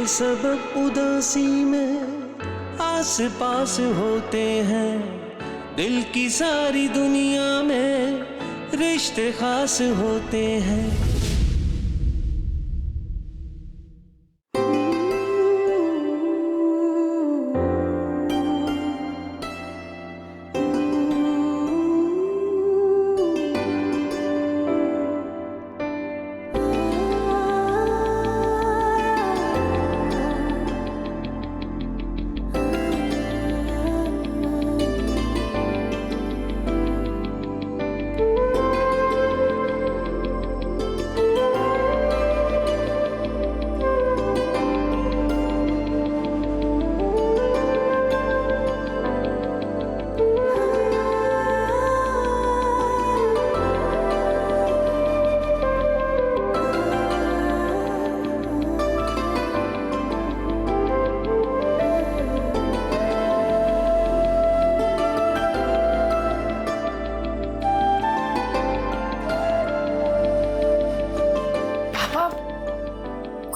सबब उदासी में आस पास होते हैं, दिल की सारी दुनिया में रिश्ते खास होते हैं।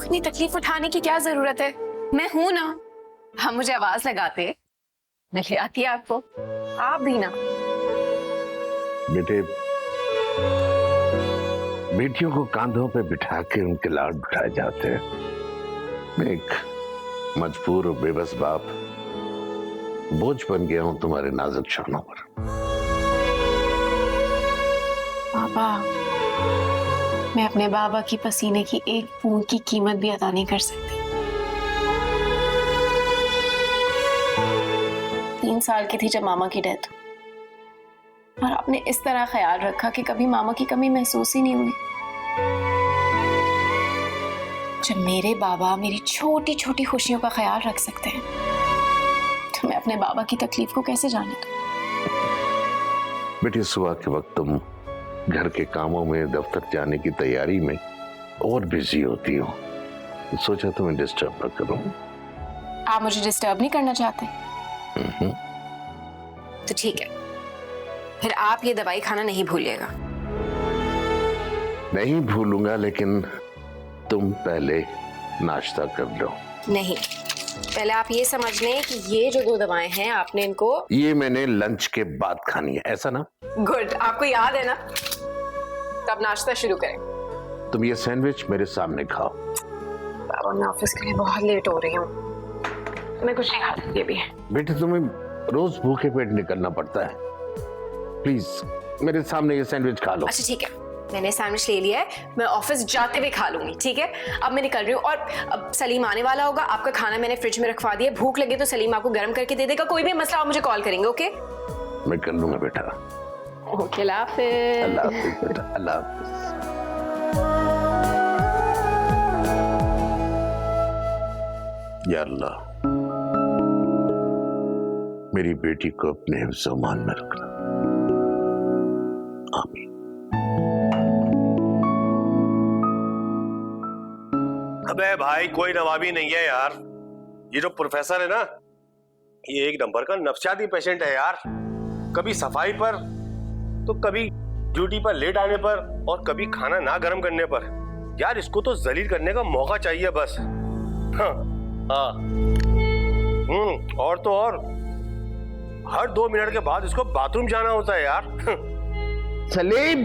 इतनी तकलीफ उठाने की क्या जरूरत है, मैं हूं ना। हम मुझे आवाज लगाते, मैं ले आती आपको। आप भी ना। बेटे, बेटियों को कांधों पे बिठा के उनके लाड उठाए जाते हैं। मैं एक मजबूर और बेबस बाप बोझ बन गया हूं तुम्हारे नाजुक शानों पर। पापा, मैं अपने बाबा की पसीने की एक बूंद की कीमत भी अदा नहीं कर सकती। 3 साल की थी जब मामा की डेथ हुई, और आपने इस तरह ख्याल रखा कि कभी मामा की कमी महसूस ही नहीं हुई। जब मेरे बाबा मेरी छोटी छोटी खुशियों का ख्याल रख सकते हैं, तो मैं अपने बाबा की तकलीफ को कैसे जाने दूं? बेटी, सुबह के वक्त तुम घर के कामों में, दफ्तर जाने की तैयारी में और बिजी होती हो, सोचा तुम्हें डिस्टर्ब न करूं। आप मुझे डिस्टर्ब नहीं करना चाहते? तो ठीक है, फिर आप ये दवाई खाना नहीं भूलिएगा। नहीं भूलूंगा, लेकिन तुम पहले नाश्ता कर लो। नहीं, पहले आप ये समझ लें कि ये जो 2 दवाएं हैं, आपने इनको, ये मैंने लंच के बाद खानी है, ऐसा ना? गुड, आपको याद है ना? तब नाश्ता शुरू करें। तुम ये सैंडविच मेरे सामने खाओ। बाबा, मैं ऑफिस के लिए बहुत लेट हो रही हूँ, मैं कुछ नहीं खा सकती अभी। बेटे, तुम्हें रोज भूखे पेट निकलना पड़ता है, प्लीज मेरे सामने ये सैंडविच खा लो। अच्छा ठीक है, मैंने सैंडविच ले लिया है, मैं ऑफिस जाते हुए खा लूंगी। ठीक है, अब मैं निकल रही हूँ। और अब सलीम आने वाला होगा, आपका खाना मैंने फ्रिज में रखवा दिया, भूख लगे तो सलीम आपको गर्म करके दे देगा। कोई भी मसला आप मुझे कॉल करेंगे। ओके? मैं कर लूंगा बेटा। ओके, अल्लाह हाफिज़। अल्लाह हाफिज़ बेटा, अल्लाह हाफिज़। या अल्लाह, मेरी बेटी को अपने हिफ्ज़-ओ-मान में रखना। आमीन। अबे भाई, कोई नवाबी नहीं है यार। ये जो प्रोफेसर है ना, ये एक नंबर का नफसियाती पेशेंट है यार। कभी सफाई पर, तो कभी ड्यूटी पर लेट आने पर, और कभी खाना ना गर्म करने पर। यार, इसको तो जलील करने का मौका चाहिए बस। हाँ हाँ। और तो और हर 2 मिनट के बाद इसको बाथरूम जाना होता है यार। सलीम,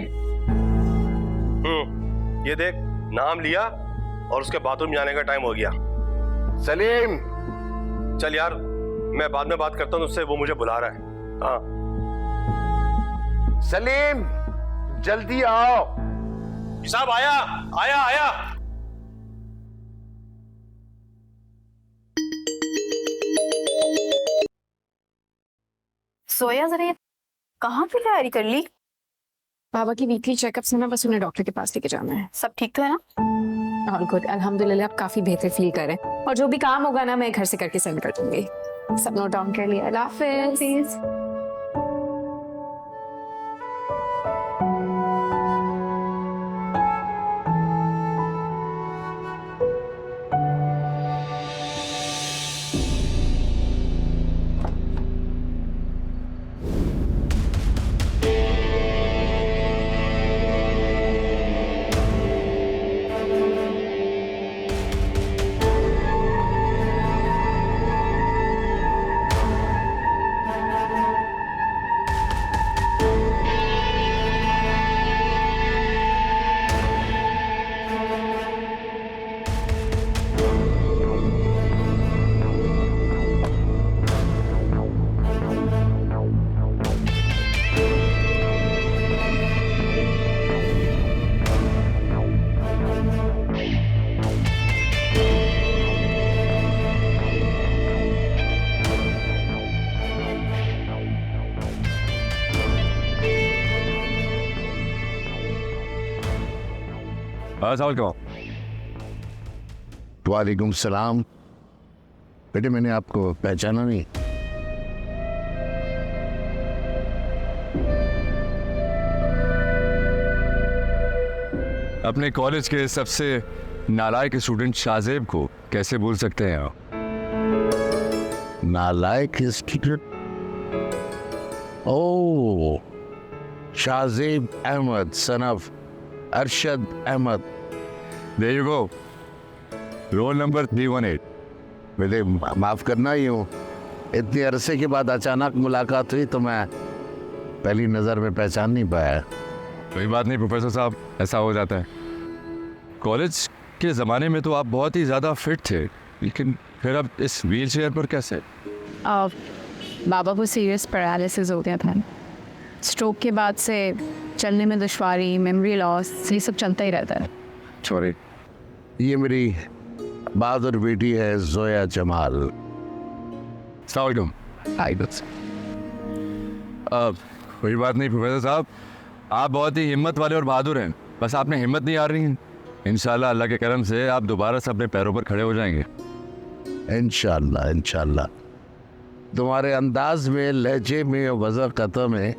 ये देख, नाम लिया और उसके बाथरूम जाने का टाइम हो गया। सलीम, चल यार, मैं बाद में बात करता हूँ उससे, वो मुझे बुला रहा है। हाँ सलीम, जल्दी आओ। साहब, आया आया आया। सोया, जरा कहाँ की तैयारी कर ली? बाबा की वीकली चेकअप से ना, बस उन्हें डॉक्टर के पास लेके जाना है। सब ठीक तो है ना? ऑल गुड, अल्हम्दुलिल्लाह। आप काफी बेहतर फील कर रहे हैं, और जो भी काम होगा ना, मैं घर से करके सेंड कर दूंगी। सब नोट डाउन कर लिया। अल्लाह हाफिज़। वालेकुम सलाम। बेटे मैंने आपको पहचाना नहीं। अपने कॉलेज के सबसे नालायक स्टूडेंट शाहजेब को कैसे भूल सकते हैं आप? नालायक student? Oh, Shahzeb Ahmed son of Arshad Ahmed. There you go. Roll number 318। बेटे माफ करना, ही हूँ इतनी अरसे के बाद अचानक मुलाकात हुई तो मैं पहली नजर में पहचान नहीं पाया। कोई बात नहीं प्रोफेसर साहब, ऐसा हो जाता है। कॉलेज के ज़माने में तो आप बहुत ही ज़्यादा फिट थे, लेकिन फिर अब इस व्हील चेयर पर कैसे? बाबा को सीरियस पैरालिसिस हो गया था। स्ट्रोक के बाद से चलने में दुश्वारी, मेमोरी लॉस, ये सब चलता ही रहता है। सॉरी। ये मेरी बहादुर बेटी है जोया जमाल। अस्सलाम वालेकुम। कोई बात नहीं प्रोफेसर साहब, आप बहुत ही हिम्मत वाले और बहादुर हैं, बस आप में हिम्मत नहीं आ रही है। इंशाल्लाह अल्लाह के करम से आप दोबारा से अपने पैरों पर खड़े हो जाएंगे। इंशाल्लाह इंशाल्लाह। तुम्हारे अंदाज में, लहजे में और वज़ा क़त में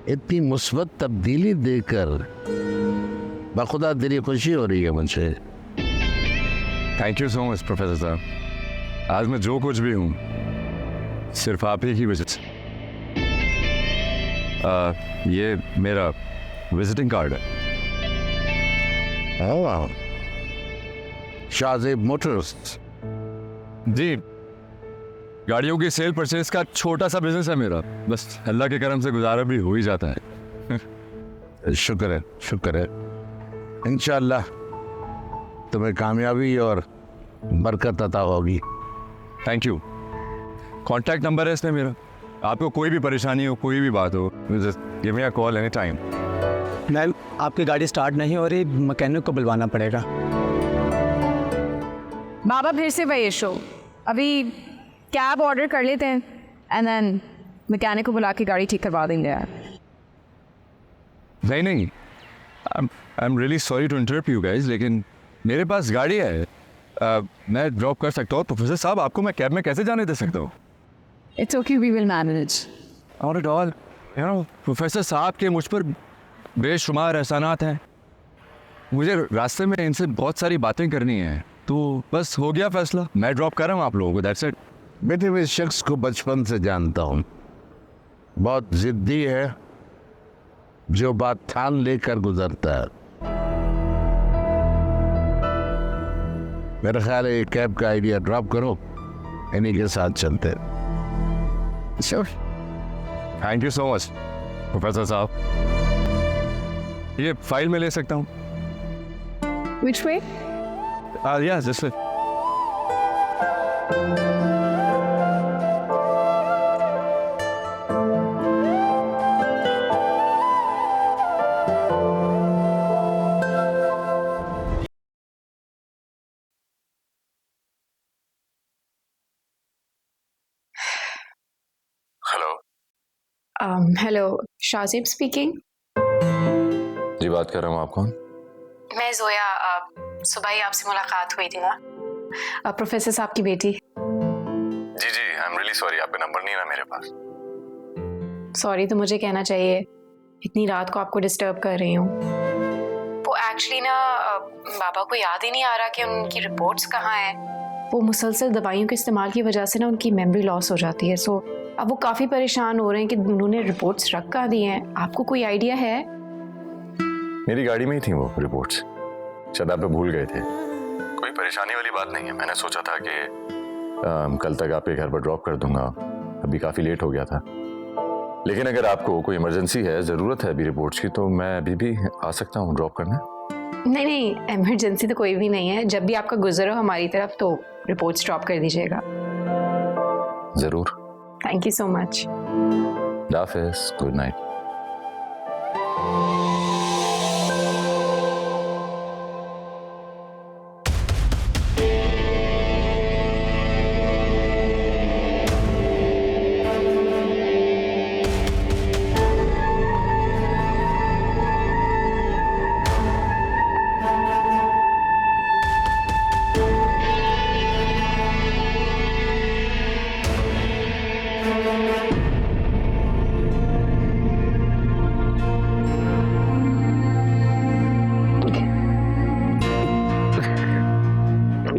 इतनी मुस्बत तब्दीली देकर बखुदा दिली खुशी हो रही है मुझे। Thank you so much professor साहब। आज मैं जो कुछ भी हूँ सिर्फ आप ही की वजह से। ये मेरा विजिटिंग कार्ड है। शाहजेब मोटर्स। जी, गाड़ियों की सेल परचेज का छोटा सा बिजनेस है मेरा, बस अल्लाह के करम से गुजारा भी हो ही जाता है। शुक्र है शुक्र है। इंशाल्लाह तुम्हें कामयाबी और बरकत अता होगी। Thank you. कॉन्टैक्ट नंबर है इसमें मेरा, आपको कोई भी परेशानी हो, कोई भी बात हो, just give me a call any time. Ma'am आपकी गाड़ी स्टार्ट नहीं हो रही, मैकेनिक को बुलवाना पड़ेगा। बाबा फिर से वही इशू। अभी कैब ऑर्डर कर लेते हैं एंड देन मैकेनिक को बुला के गाड़ी ठीक करवा देंगे यार। नहीं, I am really sorry to interrupt you guys, लेकिन मेरे पास गाड़ी है, मैं ड्रॉप कर सकता हूँ। प्रोफेसर साहब आपको मैं कैब में कैसे जाने दे सकता हूँ? It's okay, we will manage. Not at all, you know professor साहब के मुझ पर बेशुमार एहसानात हैं। मुझे रास्ते में इनसे बहुत सारी बातें करनी है, तो बस हो गया फैसला, मैं ड्रॉप कर रहा हूँ आप लोगों को, दैट्स इट। बेटे मैं इस शख्स को बचपन से जानता हूँ, बहुत जिद्दी है, जो बात ठान लेकर गुजरता है। मेरा ख्याल है कैब का आइडिया ड्रॉप करो, इन्हीं के साथ चलते हैं। Sure, thank you so much professor साहब। ये फाइल में ले सकता हूँ? Which way? Yeah, this way. Hello, Shahzeb speaking. जी बात कर रहा हूँ, आप कौन? मैं जोया, सुबह ही आपसे मुलाकात हुई थी ना, प्रोफेसर साहब की बेटी। जी आई एम रियली सॉरी, आपका नंबर नहीं है ना मेरे पास। सॉरी तो मुझे कहना चाहिए, इतनी रात को आपको डिस्टर्ब कर रही हूँ। वो एक्चुअली ना बाबा को याद ही नहीं आ रहा कि उनकी रिपोर्ट्स कहाँ हैं। वो मुसलसल दवाइयों के इस्तेमाल की वजह से ना उनकी मेमोरी लॉस हो जाती है। सो अब वो काफ़ी परेशान हो रहे हैं कि उन्होंने रिपोर्ट्स रख कहाँ दी हैं। आपको कोई आइडिया है? मेरी गाड़ी में ही थी वो रिपोर्ट्स, शायद आप भूल गए थे। कोई परेशानी वाली बात नहीं है, मैंने सोचा था कि कल तक आपके घर पर ड्रॉप कर दूंगा, अभी काफ़ी लेट हो गया था। लेकिन अगर आपको कोई इमरजेंसी है, ज़रूरत है अभी रिपोर्ट्स की, तो मैं अभी भी आ सकता हूँ ड्रॉप करना। नहीं, इमरजेंसी तो कोई भी नहीं है। जब भी आपका गुजर हो हमारी तरफ तो रिपोर्ट्स ड्रॉप कर दीजिएगा। ज़रूर। Thank you so much. हाफिज़, गुड नाइट।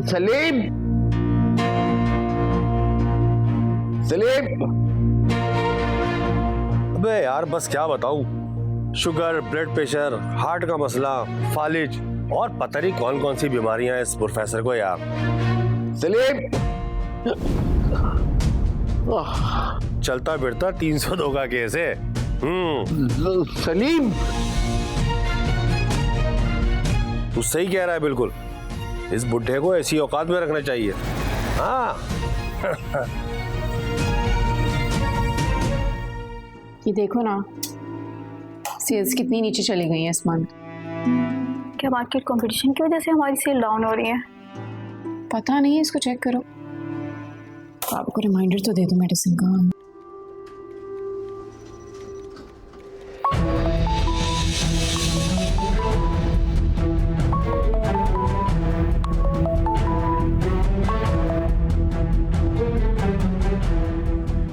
सलीम, सलीम। अबे यार बस क्या बताऊं, शुगर, ब्लड प्रेशर, हार्ट का मसला, फालिज और पता नहीं कौन कौन सी बीमारियां हैं इस प्रोफेसर को यार। सलीम, चलता फिरता 302 का केस है। सलीम, तू सही कह रहा है बिल्कुल, इस बुढ़े को ऐसी औकात में रखना चाहिए। हाँ ये देखो ना, सेल्स कितनी नीचे चली गई है इस मंथ। क्या मार्केट कंपटीशन की वजह से हमारी सेल डाउन हो रही है? पता नहीं है, इसको चेक करो। आपको रिमाइंडर तो दे दो मेडिसिन का।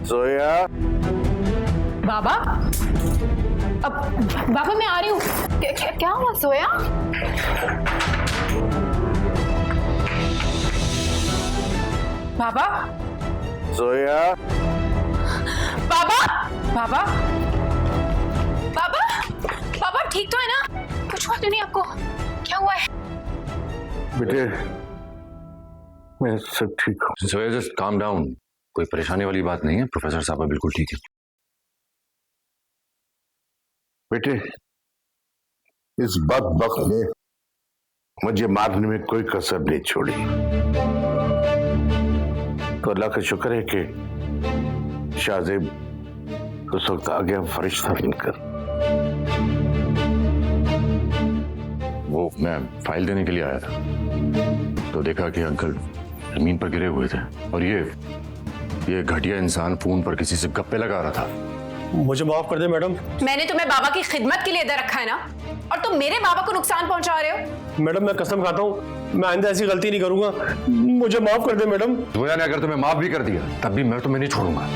सोया। बाबा, अब बाबा मैं आ रही हूँ। क्या हुआ सोया? बाबा, सोया। बाबा, बाबा, बाबा, बाबा ठीक तो है ना? कुछ हुआ तो नहीं आपको? क्या हुआ है? बेटे, मैं सब ठीक हूँ। सोया, जस्ट काम डाउन। कोई परेशानी वाली बात नहीं है, प्रोफेसर साहब बिल्कुल ठीक है। बेटे, इस बदबख्त ने मुझे मारने में कोई कसर नहीं छोड़ी। तो अल्लाह का शुक्र है कि शाहजेब उस वक्त आ गया फरिश्ता बनकर। वो मैं फाइल देने के लिए आया था तो देखा कि अंकल जमीन पर गिरे हुए थे और ये घटिया इंसान फोन पर किसी से गप्पे लगा रहा था। मुझे माफ कर दे मैडम। मैंने तुम्हें बाबा की खिदमत के लिए दे रखा है ना, और तुम मेरे बाबा को नुकसान पहुंचा रहे हो। मैडम मैं कसम खाता हूँ, मैं आइंदा ऐसी गलती नहीं करूंगा। मुझे माफ कर दे मैडम। जोया ने अगर तुम्हें माफ भी कर दिया तब भी मैं तुम्हें नहीं छोड़ूंगा।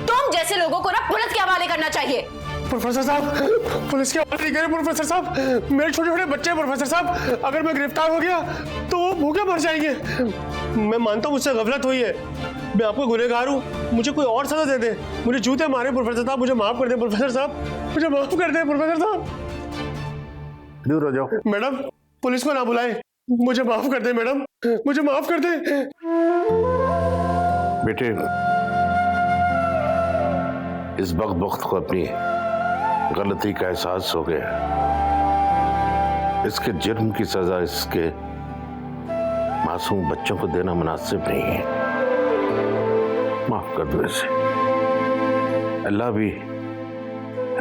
तुम जैसे लोगों को ना पुलिस के हवाले करना चाहिए। प्रोफेसर साहब, पुलिस के हवाले नहीं करे प्रोफेसर साहब। मेरे छोटे छोटे बच्चे हैं प्रोफेसर साहब, अगर मैं गिरफ्तार हो गया तो वो भूखे मर जाएंगे। मैं मानता हूँ मुझसे गफलत हुई है, मैं आपको गुनहगार हूँ, मुझे कोई और सजा दे दे। मुझे जूते मारे प्रोफेसर साहब, मुझे माफ कर दे प्रोफेसर साहब, मुझे माफ कर दे प्रोफेसर साहब। दूर हो जाओ। मैडम पुलिस को ना बुलाए, मुझे माफ कर दे मैडम, मुझे माफ कर दे। बेटे, इस बख्त को अपनी गलती का एहसास हो गया। इसके जुर्म की सजा इसके मासूम बच्चों को देना मुनासिब नहीं है। माफ कर दो इसे। अल्लाह भी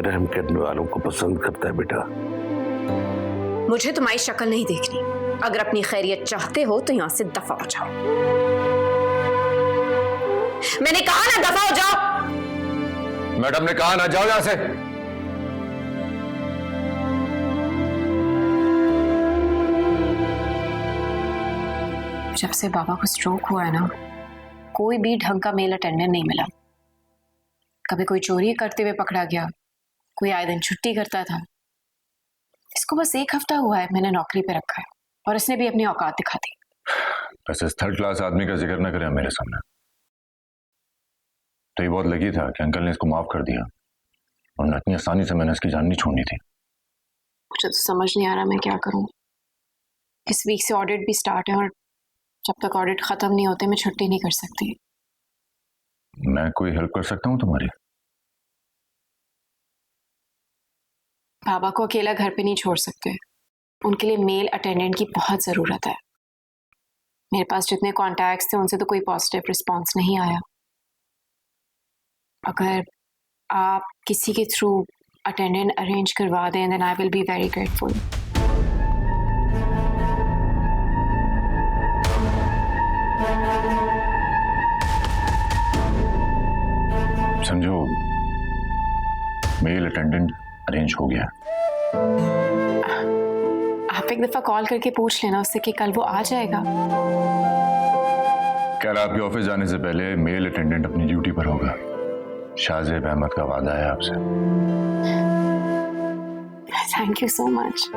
रहम करने वालों को पसंद करता है बेटा। मुझे तुम्हारी शक्ल नहीं देखनी। अगर अपनी खैरियत चाहते हो तो यहां से दफा हो जाओ। मैंने कहा ना दफा हो जाओ। मैडम ने कहा ना जाओ यहां से। जब से बाबा को स्ट्रोक हुआ है ना, कोई भी ढंग का मेल अटेंडेंट नहीं मिला। कभी कोई चोरी करते हुए पकड़ा गया, कोई आए दिन छुट्टी करता था। इसको बस 1 हफ्ता हुआ है मैंने नौकरी पे रखा है, और इसने भी अपनी औकात दिखा दी। वैसे थर्ड क्लास आदमी का जिक्र न करे मेरे सामने। तो ये बहुत लगी था कि अंकल ने इसको माफ कर दिया, और इतनी आसानी से मैंने इसकी जान नहीं छोड़नी थी। मुझे तो समझ नहीं आ रहा मैं क्या करूं। इस वीक से ऑडिट भी स्टार्ट है, और जब तक ऑडिट खत्म नहीं होते मैं छुट्टी नहीं कर सकती। मैं कोई हेल्प कर सकता हूँ तुम्हारी? बाबा को अकेला घर पे नहीं छोड़ सकते, उनके लिए मेल अटेंडेंट की बहुत ज़रूरत है। मेरे पास जितने कॉन्टैक्ट्स थे उनसे तो कोई पॉजिटिव रिस्पांस नहीं आया। अगर आप किसी के थ्रू अटेंडेंट अरेंज करवा दें then I will be very grateful. समझो मेल अटेंडेंट अरेंज हो गया। आप एक दफा कॉल करके पूछ लेना उससे कि कल वो आ जाएगा। कल आपके ऑफिस जाने से पहले मेल अटेंडेंट अपनी ड्यूटी पर होगा। शाहजेब अहमद का वादा है आपसे। Thank you so much.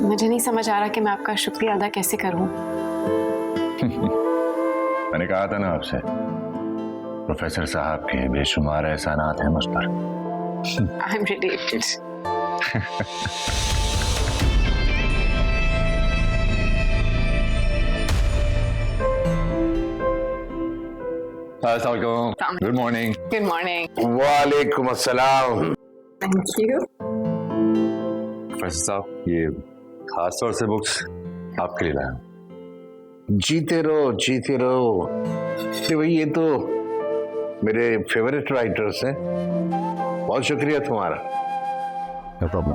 मुझे नहीं समझ आ रहा कि मैं आपका शुक्रिया अदा कैसे करूं। मैंने कहा था ना आपसे, प्रोफेसर साहब के बेशुमार एहसानात हैं मुझ पर। I am related. Good morning. Good morning. वालेकुम अस्सलाम। Thank you. प्रोफेसर साहब, ये खास तौर से बुक्स आपके लिए लाया हूं। जीते रहो। तो भाई ये तो मेरे फेवरेट राइटर्स हैं। बहुत शुक्रिया तुम्हारा। No problem.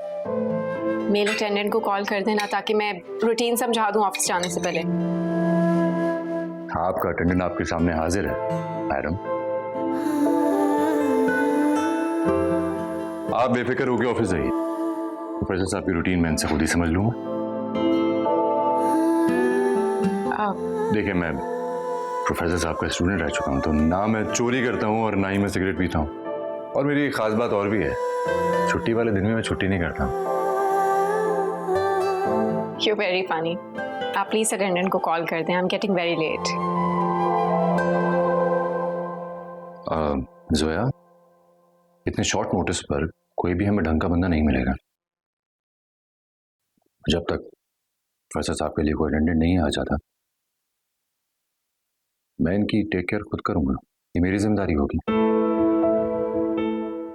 मेल अटेंडेंट को कॉल कर देना ताकि मैं रूटीन समझा दूं ऑफिस जाने से पहले। आपका अटेंडेंट आपके सामने हाजिर है मैडम। आप बेफिक्र होकर ऑफिस जाइए। प्रोफेसर साहब की रूटीन मैं इनसे खुद ही समझ लूंगा। देखिए, मैं प्रोफेसर साहब का स्टूडेंट रह चुका हूं, तो ना मैं चोरी करता हूं और ना ही मैं सिगरेट पीता हूं। और मेरी एक खास बात और भी है, छुट्टी वाले दिन में मैं छुट्टी नहीं करता। You're very funny. आप प्लीज अटेंडेंट को कॉल कर दें। I'm getting very late. Zoya, इतने शॉर्ट नोटिस पर कोई भी हमें ढंग का बंदा नहीं मिलेगा। जब तक प्रोफेसर साहब के लिए कोई अटेंडेंट नहीं आ जाता, मैं इनकी टेक केयर खुद करूंगा। ये मेरी जिम्मेदारी होगी।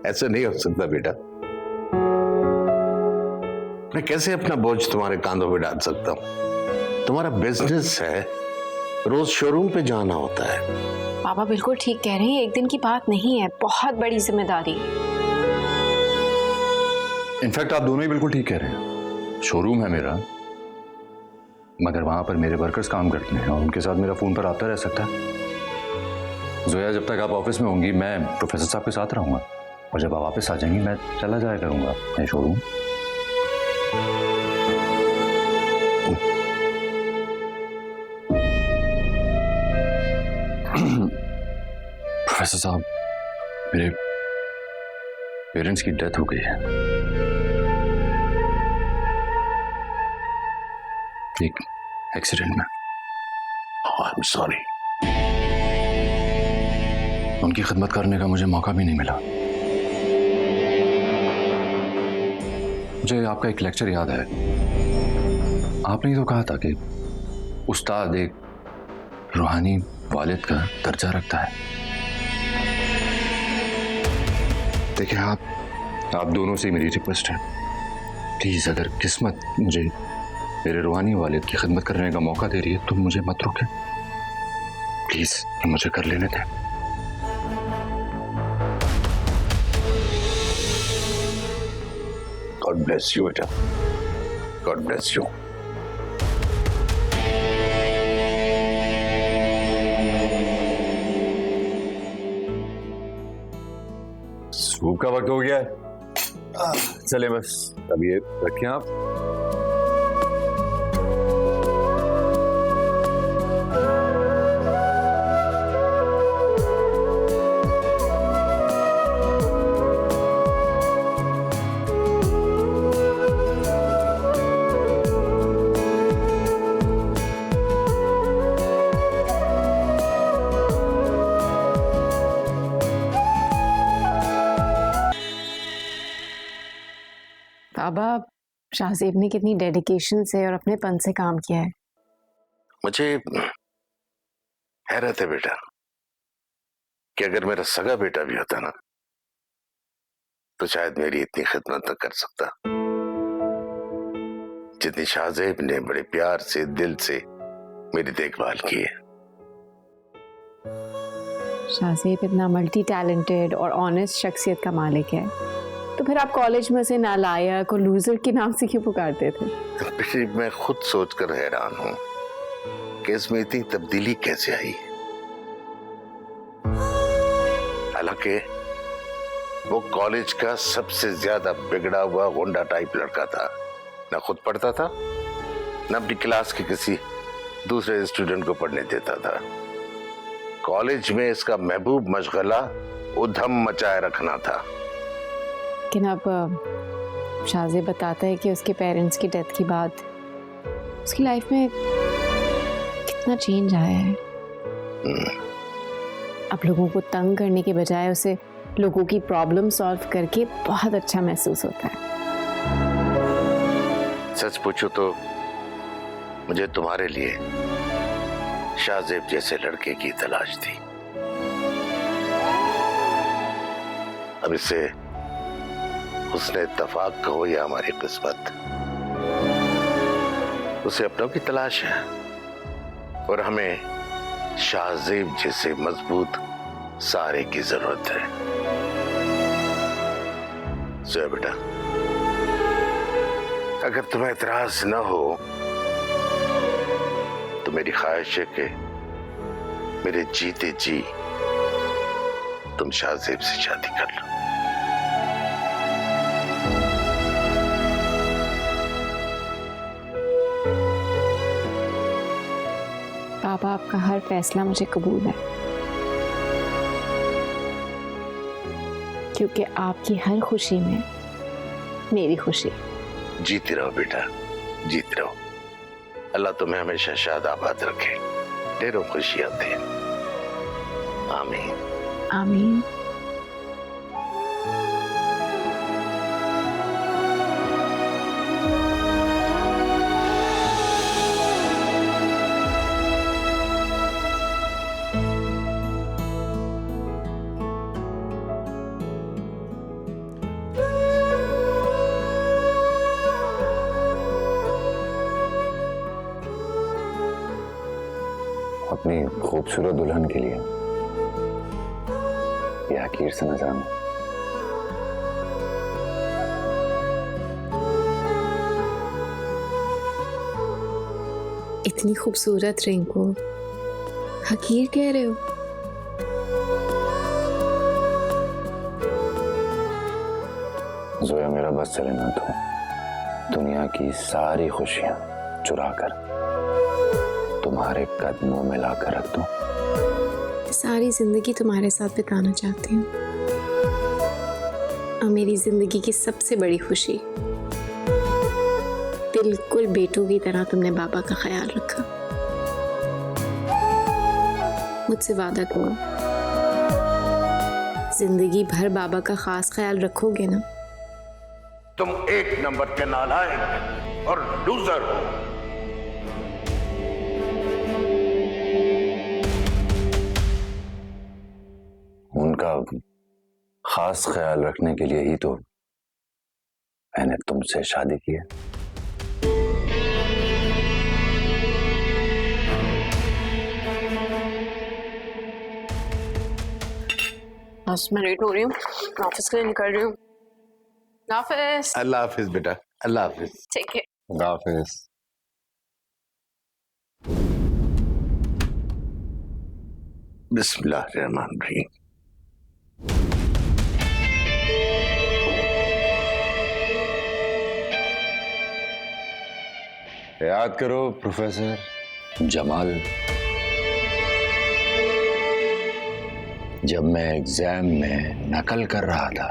ऐसे नहीं हो सकता बेटा। मैं कैसे अपना बोझ तुम्हारे कांधों पे डाल सकता हूँ? तुम्हारा बिजनेस है, रोज शोरूम पे जाना होता है। पापा बिल्कुल ठीक कह रहे हैं, एक दिन की बात नहीं है, बहुत बड़ी जिम्मेदारी। इनफैक्ट आप दोनों ही बिल्कुल ठीक कह रहे हैं। शोरूम है मेरा, मगर वहां पर मेरे वर्कर्स काम करते हैं और उनके साथ मेरा फोन पर आता रह सकता है। जोया, जब तक आप ऑफिस में होंगी मैं प्रोफेसर साहब के साथ रहूंगा, और जब आप वापस आ जाएंगी मैं चला जाया करूंगा अपने शोरूम। प्रोफेसर साहब, मेरे पेरेंट्स की डेथ हो गई है एक एक्सीडेंट में। I am sorry. उनकी खिदमत करने का मुझे मौका भी नहीं मिला। मुझे आपका एक लेक्चर याद है। आपने तो कहा था कि उस्ताद एक रूहानी वालिद का दर्जा रखता है। देखिए, आप दोनों से मेरी रिक्वेस्ट है, प्लीज अगर किस्मत मुझे मेरे रूहानी वालिद की खिदमत करने का मौका दे रही है तो मुझे मत रोकें। प्लीज मुझे कर लेने दें। गॉड ब्लेस यू बेटा, गॉड ब्लेस यू। सूप का वक्त हो गया है। चले बस, अब ये रखें आप। बाबा, शाहजेब ने कितनी डेडिकेशन से और अपने पन से काम किया है। मुझे हैरत है बेटा कि अगर मेरा सगा बेटा भी होता ना तो शायद मेरी इतनी खिदमत न कर सकता जितनी शाहजेब ने बड़े प्यार से, दिल से मेरी देखभाल की है। शाहजेब इतना मल्टी टैलेंटेड और ऑनेस्ट शख्सियत का मालिक है, तो फिर आप कॉलेज में से नालायक और लूजर के नाम से क्यों पुकारते थे? पिछली मैं खुद सोचकर हैरान हूं कि इसमें इतनी तब्दीली कैसे आई। हालांकि वो कॉलेज का सबसे ज्यादा बिगड़ा हुआ गुंडा टाइप लड़का था। ना खुद पढ़ता था, ना अपनी क्लास के किसी दूसरे स्टूडेंट को पढ़ने देता था। कॉलेज में इसका महबूब मशगला उधम मचाए रखना था। लेकिन अब शाहजेब बताता है कि उसके पेरेंट्स की डेथ के बाद उसकी लाइफ में कितना चेंज आया है। अब लोगों को तंग करने के बजाय उसे लोगों की प्रॉब्लम सॉल्व करके बहुत अच्छा महसूस होता है। सच पूछो तो मुझे तुम्हारे लिए शाहजेब जैसे लड़के की तलाश थी। अब इससे उसने इत्तेफाक कहो या हमारी किस्मत, उसे अपनों की तलाश है और हमें शाहजेब जैसे मजबूत सारे की जरूरत है। सोया बेटा, अगर तुम्हें एतराज न हो तो मेरी ख्वाहिश है कि मेरे जीते जी तुम शाहजेब से शादी कर लो। पापा, आपका हर फैसला मुझे कबूल है, क्योंकि आपकी हर खुशी में मेरी खुशी। जीती रहो बेटा, जीती रहो। अल्लाह तुम्हें हमेशा शाद आबाद रखे, ढेरों खुशियां दे। आमीन आमीन। अपनी खूबसूरत दुल्हन के लिए यह हकीर से नजराना। इतनी खूबसूरत रिंग को हकीर कह रहे हो? जोया, मेरा बस चले ना तो दुनिया की सारी खुशियां चुरा कर तुम्हारे कदमों में लाकर रख दूं। सारी जिंदगी तुम्हारे साथ बिताना चाहती हूँ, और मेरी जिंदगी की सबसे बड़ी खुशी, बिल्कुल बेटों की तरह तुमने बाबा का ख्याल रखा। मुझसे वादा करो, जिंदगी भर बाबा का खास ख्याल रखोगे ना? तुम एक नंबर के नालायक और लूजर हो। उनका खास ख्याल रखने के लिए ही तो मैंने तुमसे शादी की है। बस मैं लेट हो रही हूँ, ऑफिस के लिए निकल रही हूँ। हाफिज। अल्लाह हाफिज बेटा, अल्लाह हाफिज। ठीक है। खुदा हाफिज। बिस्मिल्लाहिर्रहमानिर्रहीम। याद करो प्रोफेसर जमाल, जब मैं एग्जाम में नकल कर रहा था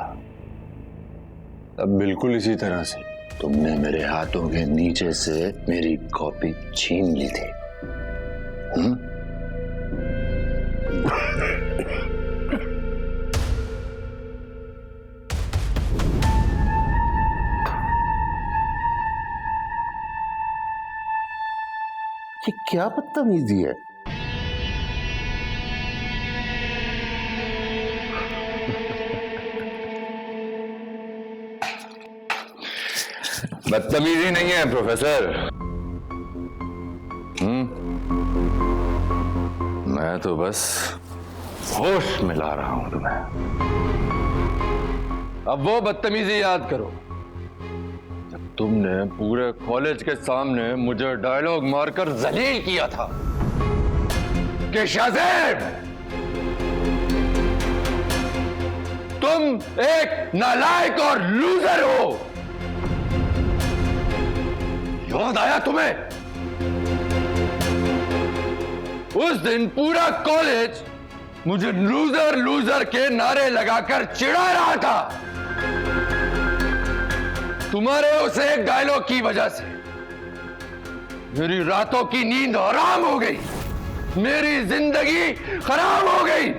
तब बिल्कुल इसी तरह से तुमने मेरे हाथों के नीचे से मेरी कॉपी छीन ली थी। ये क्या बदतमीजी है? बदतमीजी नहीं है प्रोफेसर। मैं तो बस होश मिला रहा हूं तुम्हें। अब वो बदतमीजी याद करो जब तुमने पूरे कॉलेज के सामने मुझे डायलॉग मारकर जलील किया था कि शाहजेब, तुम एक नालायक और लूजर हो। याद आया तुम्हें? उस दिन पूरा कॉलेज मुझे लूजर लूजर के नारे लगाकर चिढ़ा रहा था। तुम्हारे उस एक डायलॉग की वजह से मेरी रातों की नींद हराम हो गई, मेरी जिंदगी खराब हो गई।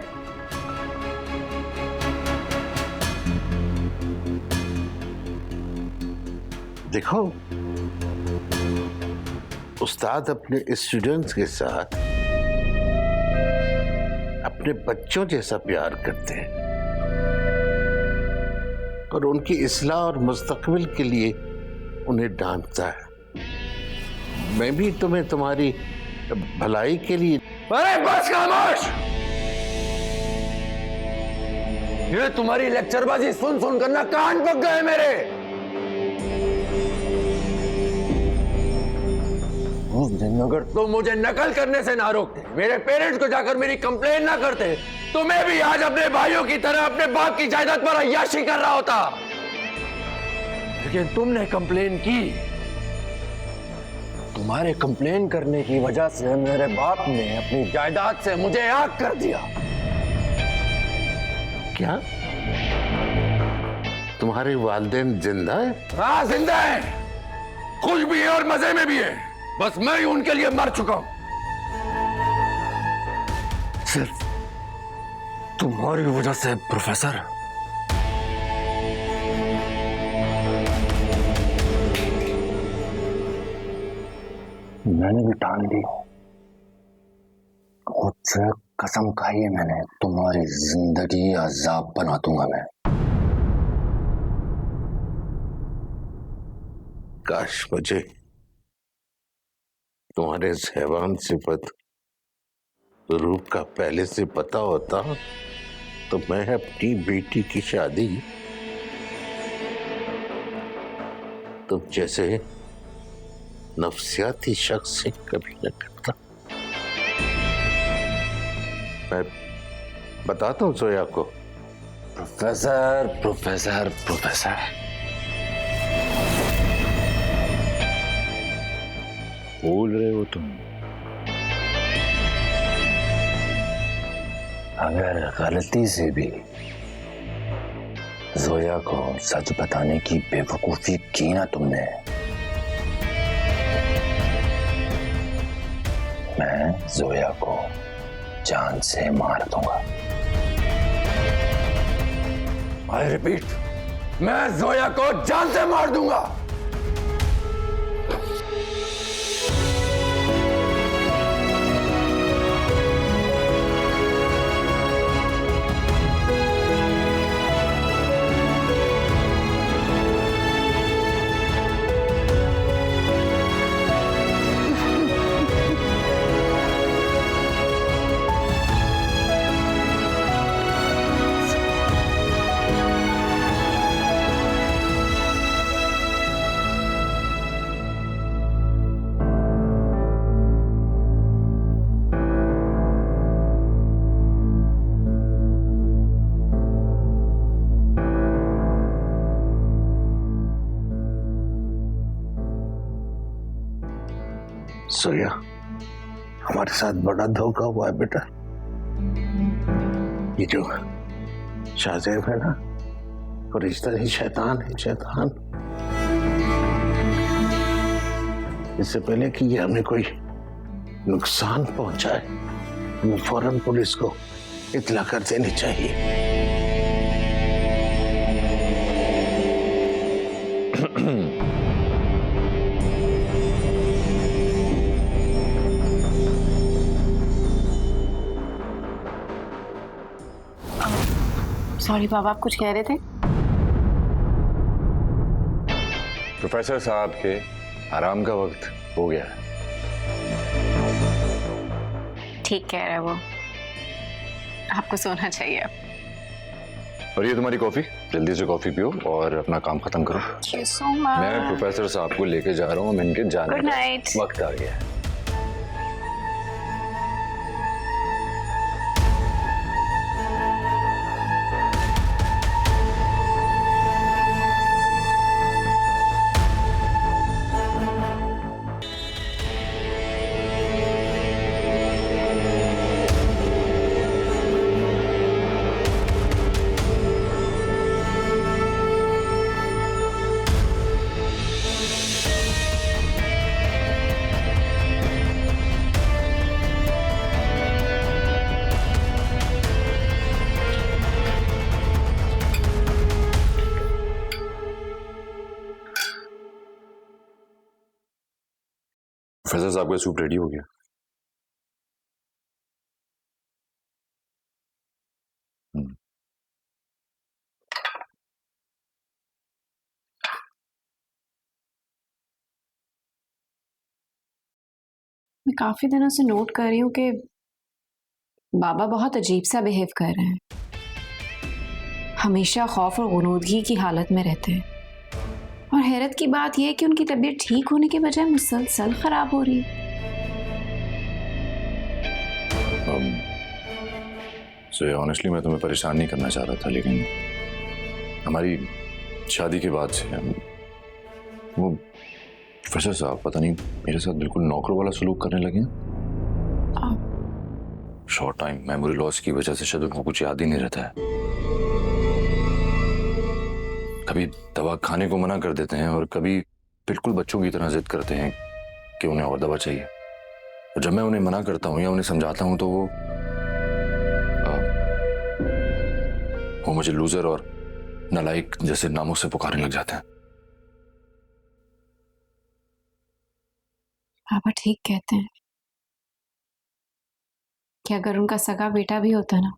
देखो, उस्ताद अपने स्टूडेंट्स के साथ अपने बच्चों जैसा प्यार करते हैं और उनकी इस्लाह और मुस्तकबिल के लिए उन्हें डांटता है। मैं भी तुम्हें तुम्हारी भलाई के लिए। अरे बस खामोश! ये तुम्हारी लेक्चरबाजी सुन सुन कर ना कान पक गए मेरे। उस दिन अगर तुम मुझे नकल करने से ना रोकते, मेरे पेरेंट्स को जाकर मेरी कंप्लेन ना करते, तो मैं भी आज अपने भाइयों की तरह अपने बाप की जायदाद पर अय्याशी कर रहा होता। लेकिन तुमने कंप्लेन की। तुम्हारे कंप्लेन करने की वजह से मेरे बाप ने अपनी जायदाद से मुझे आग कर दिया। क्या तुम्हारे वालिदैन जिंदा है? हाँ, जिंदा है, खुश भी है और मजे में भी है। बस मैं ही उनके लिए मर चुका हूं। सिर्फ तुम्हारी वजह से प्रोफेसर। मैंने भी ठान ली, खुद से कसम खाई है मैंने, तुम्हारी जिंदगी अजाब बना दूंगा मैं। काश मुझे तुम्हारे सहवान सिफत रूप का पहले से पता होता तो मैं अपनी बेटी की शादी तुम जैसे नफसियाती शख्स से कभी न करता। मैं बताता हूं जोया को। प्रोफेसर प्रोफेसर प्रोफेसर, बोल रहे हो तुम। अगर गलती से भी जोया को सच बताने की बेवकूफी की ना तुमने, मैं जोया को जान से मार दूंगा। आई रिपीट, मैं जोया को जान से मार दूंगा। सोया, हमारे साथ बड़ा धोखा हुआ है बेटा। ये जो शाहजेब है ना, वो रिश्ता ही शैतान है, शैतान। इससे पहले कि ये हमें कोई नुकसान पहुंचाए, हमें फौरन पुलिस को इत्तला कर देनी चाहिए। सॉरी बाबा, आप कुछ कह रहे थे? प्रोफेसर साहब के आराम का वक्त हो गया है। ठीक कह रहे हैं वो, आपको सोना चाहिए। और ये तुम्हारी कॉफी, जल्दी से कॉफी पियो और अपना काम खत्म करो। Thank you so much. मैं प्रोफेसर साहब को लेके जा रहा हूँ, मैं इनके जाने Good का night. वक्त आ गया है। प्रोफेसर साहब का सूप रेडी हो गया। मैं काफी दिनों से नोट कर रही हूँ कि बाबा बहुत अजीब सा बिहेव कर रहे हैं। हमेशा खौफ और गुनूदगी की हालत में रहते हैं और हैरत की बात यह है कि उनकी तबीयत ठीक होने के बजाय मुसलसल खराब हो रही है। ऑनेस्टली मैं तुम्हें परेशान नहीं करना चाह रहा था, लेकिन हमारी शादी के बाद से वो प्रोफेसर साहब पता नहीं मेरे साथ बिल्कुल नौकर वाला सलूक करने लगे। शॉर्ट टाइम मेमोरी लॉस की वजह से शायद उनको कुछ याद ही नहीं रहता है। कभी दवा खाने को मना कर देते हैं और कभी बिल्कुल बच्चों की तरह जिद करते हैं कि उन्हें और दवा चाहिए। और जब मैं उन्हें मना करता हूँ या उन्हें समझाता हूँ तो वो मुझे लूजर और नालायक जैसे नामों से पुकारने लग जाते हैं। पापा ठीक कहते हैं कि अगर उनका सगा बेटा भी होता ना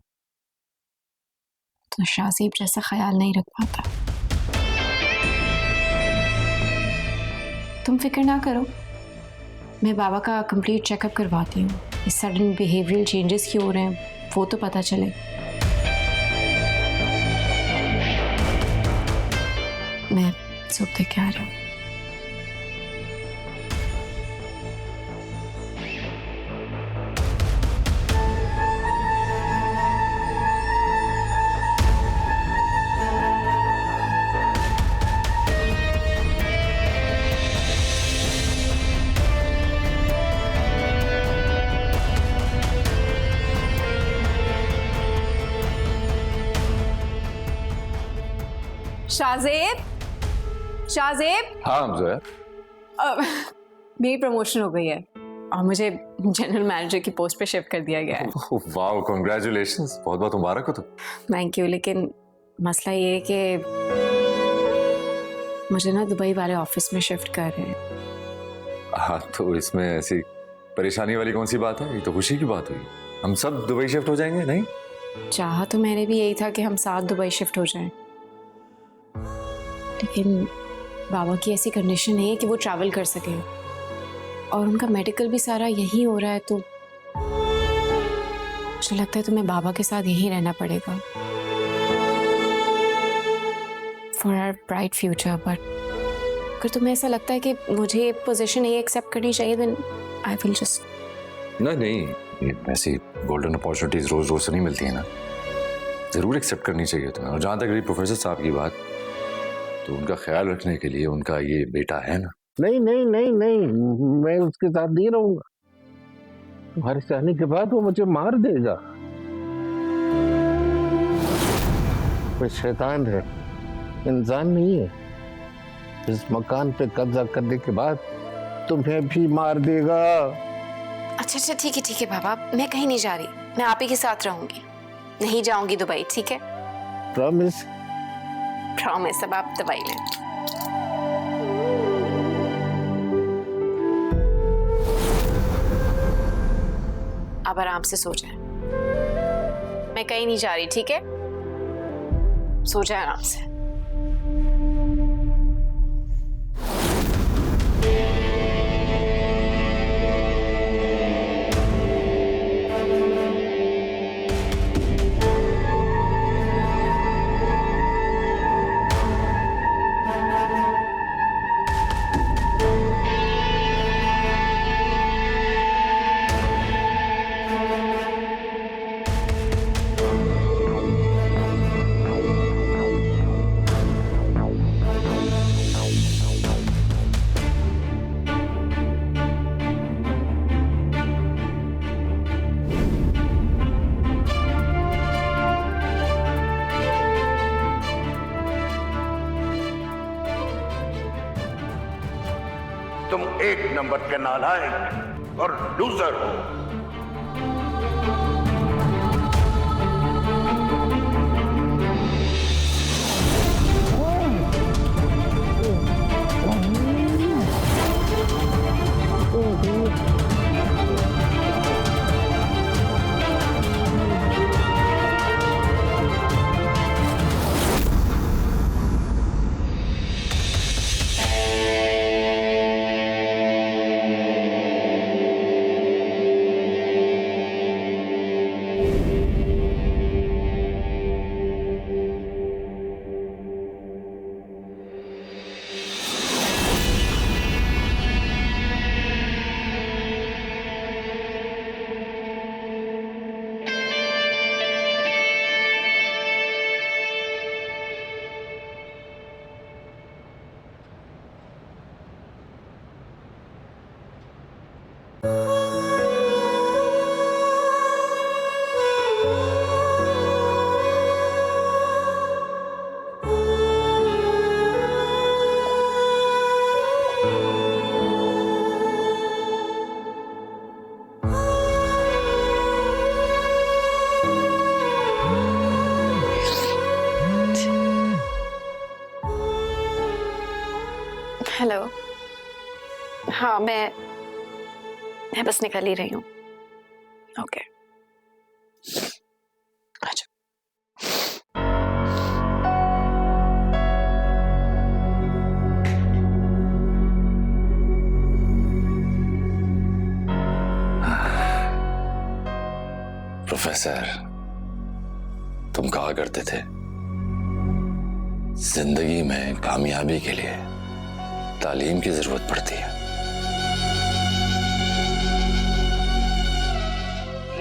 तो शाजीब जैसा ख्याल नहीं रख पाता। तुम फिक्र ना करो, मैं बाबा का कंप्लीट चेकअप करवाती हूँ। इस सडन बिहेवियरल चेंजेस क्यों हो रहे हैं वो तो पता चले। मैं सूप दे के आ रही हूँ। शाज़ेब, शाज़ेब। हाँ जोया, मेरी प्रमोशन हो गई है और मुझे जनरल मैनेजर की पोस्ट पे शिफ्ट कर दिया गया है। वाह, कांग्रेचुलेशंस, बहुत बहुत मुबारक हो। तो थैंक यू, लेकिन मसला ये है कि मुझे ना दुबई वाले ऑफिस में शिफ्ट कर रहे हैं। हाँ, तो इसमें ऐसी परेशानी वाली कौन सी बात है? ये तो खुशी की बात हुई। हम सब दुबई शिफ्ट हो जाएंगे। नहीं, चाहा तो मैंने भी यही था कि हम साथ दुबई शिफ्ट हो जाएं, लेकिन बाबा की ऐसी कंडीशन है कि वो ट्रैवल कर सके और उनका मेडिकल भी सारा यहीं हो रहा है, तो मुझे लगता है तुम्हें बाबा के साथ यहीं रहना पड़ेगा for our bright future. But अगर तुम्हें ऐसा लगता है कि मुझे पोजीशन ये एक्सेप्ट करनी चाहिए, देन आई विल जस्ट। नहीं, ऐसी गोल्डन अपॉर्चुनिटीज रोज रोज से नहीं मिलती है ना, जरूर एक्सेप्ट करनी चाहिए तुम्हें। और जहाँ तक रही प्रोफेसर साहब की बात, तो उनका ख्याल रखने के लिए उनका ये बेटा है ना। नहीं नहीं नहीं नहीं, मैं उसके साथ नहीं रहूंगा। तुम्हारे जाने के बाद वो मुझे मार देगा। वो शैतान है, इंसान नहीं है। इस मकान पे कब्जा करने के बाद तुम्हें भी मार देगा। अच्छा ठीक है बाबा, मैं कहीं नहीं जा रही, मैं आप ही के साथ रहूंगी, नहीं जाऊंगी दुबई, ठीक है? प्रॉमिस? प्रॉमिस। अब आप दवाई लें। अब आराम से सो जाए, मैं कहीं नहीं जा रही, ठीक है? सो जाए आराम से। तुम एक नंबर के नालायक और लूजर हो। Oh, hello. हाँ, मैं बस निकल ही रही हूँ। ओके। अच्छा। प्रोफेसर, तुम कहा करते थे जिंदगी में कामयाबी के लिए तालीम की जरूरत पड़ती है,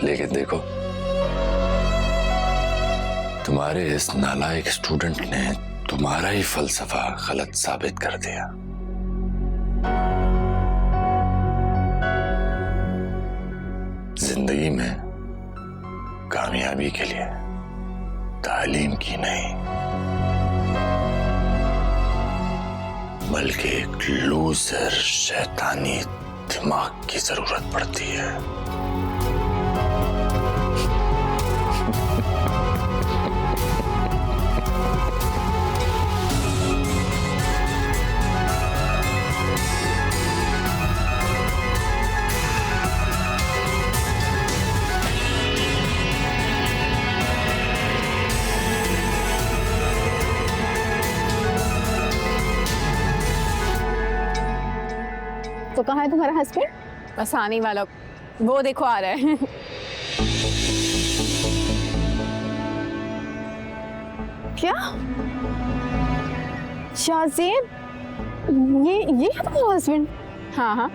लेकिन देखो तुम्हारे इस नालायक स्टूडेंट ने तुम्हारा ही फलसफा गलत साबित कर दिया। जिंदगी में कामयाबी के लिए तालीम की नहीं, बल्कि एक लूजर शैतानी दिमाग की जरूरत पड़ती है। तो कहाँ है तुम्हारा हस्बैंड? बस आने वाला, वो देखो आ रहा है। क्या शाहज़ेब, ये है तुम्हारा हस्बैंड? हाँ हाँ।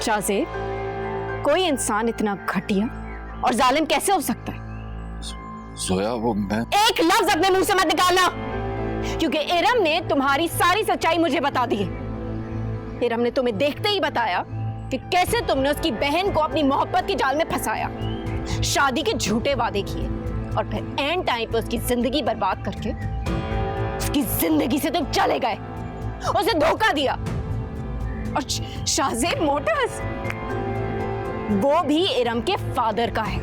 शाहज़ेब, कोई इंसान इतना घटिया और जालिम कैसे हो सकता है? सोया, वो मैं एक लफ्ज अपने मुंह से मत निकालना, क्योंकि इरम ने तुम्हारी सारी सच्चाई मुझे बता दी है। इरम ने तुम्हें देखते ही बताया कि कैसे तुमने उसकी बहन को अपनी मोहब्बत के जाल में फंसाया, शादी के झूठे वादे किए और फिर एंड टाइम पे उसकी जिंदगी बर्बाद करके उसकी जिंदगी से तुम चले गए, उसे धोखा दिया। और शाहज़ेब मोटर्स, वो भी इरम के फादर का है।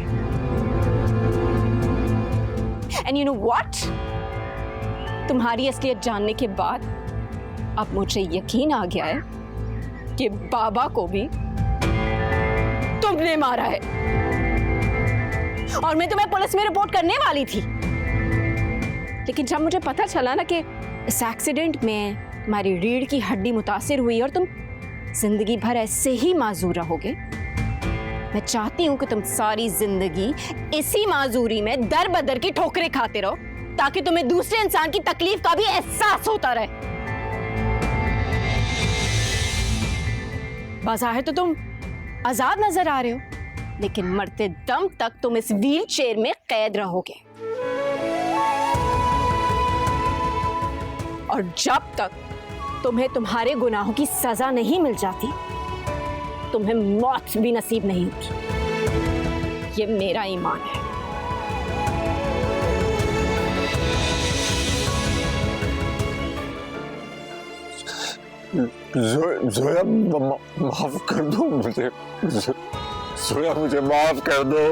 एंड यू नो व्हाट, तुम्हारी असलियत जानने के बाद अब मुझे यकीन आ गया है कि बाबा को भी तुमने मारा है। और मैं तुम्हें पुलिस में रिपोर्ट करने वाली थी, लेकिन जब मुझे पता चला ना कि इस एक्सीडेंट में तुम्हारी रीढ़ की हड्डी मुतासिर हुई और तुम जिंदगी भर ऐसे ही माजूर रहोगे, मैं चाहती हूं कि तुम सारी जिंदगी इसी माजूरी में दर बदर की ठोकरें खाते रहो, ताकि तुम्हें दूसरे इंसान की तकलीफ का भी एहसास होता रहे। बाज़ाहिर तो तुम आजाद नजर आ रहे हो, लेकिन मरते दम तक तुम इस व्हील चेयर में कैद रहोगे। और जब तक तुम्हें तुम्हारे गुनाहों की सजा नहीं मिल जाती, तुम्हें मौत भी नसीब नहीं होगी। ये मेरा ईमान है। जोया, माफ कर दो मुझे। जोया, मुझे माफ कर दो।